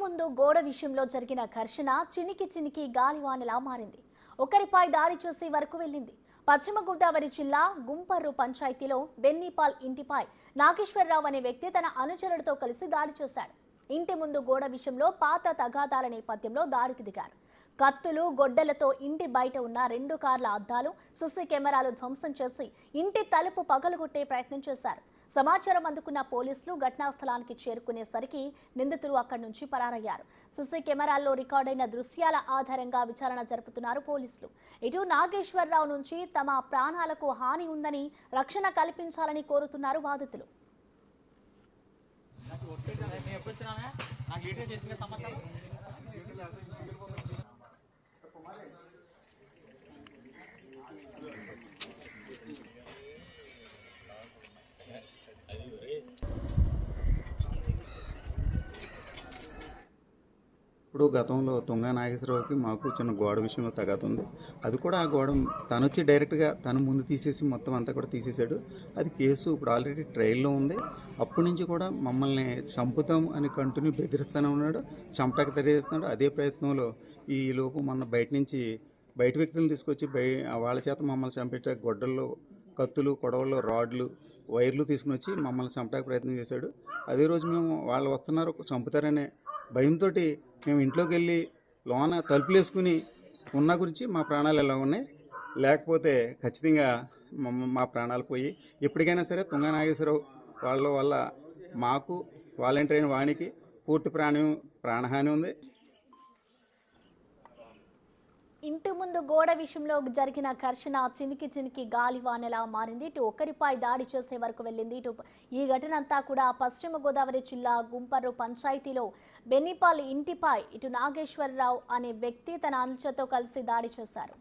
ముందు గోడ విషయంలో జరిగిన ఘర్షణ చినికి చినికి గాలివానలా మారింది. ఒకరిపై దాడి చేసే వరకు వెళ్ళింది. పశ్చిమ గోదావరి జిల్లా గుంపర్రు పంచాయతీలో బెన్నీపాల్ ఇంటిపై నాగేశ్వరరావు అనే వ్యక్తి తన అనుచరులతో కలిసి దాడి చేశాడు. ఇంటి ముందు గోడ విషయంలో పాత తగాదాల నేపథ్యంలో దాడికి దిగారు. కత్తులు గొడ్డలతో ఇంటి బయట ఉన్న 2 కార్ల అద్దాలు, సీసీ కెమెరాలు ధ్వంసం చేసి ఇంటి తలుపు పగలగొట్టే ప్రయత్నం చేశారు. సమాచారం అందుకున్న పోలీసులు ఘటనా స్థలానికి చేరుకునేసరికి నిందితులు అక్కడి నుంచి పరారయ్యారు. సీసీ కెమెరాల్లో రికార్డైన దృశ్యాల ఆధారంగా విచారణ జరుపుతున్నారు పోలీసులు. ఇటు నాగేశ్వరరావు నుంచి తమ ప్రాణాలకు హాని ఉందని రక్షణ కల్పించాలని కోరుతున్నారు బాధితులు. ఇప్పుడు గతంలో తుంగా నాగేశ్వరరావుకి మాకు చిన్న గోడ విషయంలో తగాతుంది. అది కూడా ఆ గోడ తను వచ్చి డైరెక్ట్గా తను ముందు తీసేసి మొత్తం అంతా కూడా తీసేశాడు. అది కేసు ఇప్పుడు ఆల్రెడీ ట్రయల్లో ఉంది. అప్పటి నుంచి కూడా మమ్మల్ని చంపుతాం అని కంటిన్యూ బెదిరిస్తూనే ఉన్నాడు, చంపటానికి తెలియజేస్తున్నాడు. అదే ప్రయత్నంలో ఈ లోపు మొన్న బయట వ్యక్తులను తీసుకొచ్చి వాళ్ళ చేత మమ్మల్ని చంపేట గొడ్డల్లో కత్తులు, కొడవల్లో రాడ్లు, వైర్లు తీసుకుని వచ్చి మమ్మల్ని చంపడానికి ప్రయత్నం చేశాడు. అదే రోజు మేము వాళ్ళు వస్తున్నారు చంపుతారనే భయంతో మేము ఇంట్లోకి వెళ్ళి లోన తలుపులు వేసుకుని ఉన్న గురించి మా ప్రాణాలు ఎలా ఉన్నాయి, లేకపోతే ఖచ్చితంగా మా ప్రాణాలు పోయి ఎప్పటికైనా సరే తుంగా నాగేశ్వరరావు వాళ్ళ వల్ల మాకు వాలంటీర్ అయిన వానికి పూర్తి ప్రాణహాని ఉంది. ఇంటి ముందు గోడ విషయంలో జరిగిన ఘర్షణ చినికి చినికి గాలివానలా మారింది. ఇటు ఒకరిపై దాడి చేసే వరకు వెళ్ళింది. ఇటు ఈ ఘటన అంతా కూడా పశ్చిమ గోదావరి జిల్లా గుంపర్రు పంచాయతీలో బెన్నీపాల్ ఇంటిపై ఇటు నాగేశ్వరరావు అనే వ్యక్తి తన అనుచరులతో కలిసి దాడి చేశారు.